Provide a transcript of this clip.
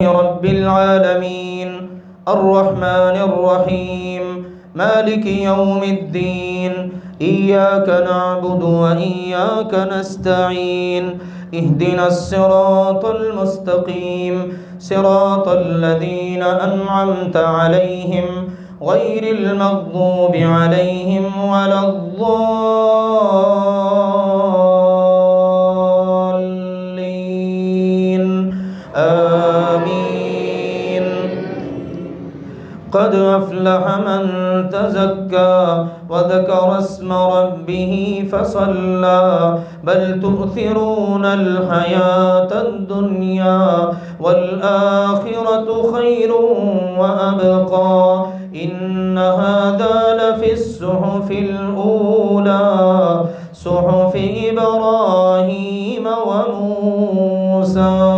رب العالمين الرحمن الرحيم مالك يوم الدين إياك نعبد وإياك نستعين اهدنا الصراط المستقيم صراط الذين أنعمت عليهم غير المغضوب عليهم ولا الضالين آمين. قد أفلح من تزكى وذكر اسم ربه فصلى بل تؤثرون الحياة الدنيا والآخرة خير وأبقى إن هذا لفي الصحف الأولى صحف إبراهيم وموسى.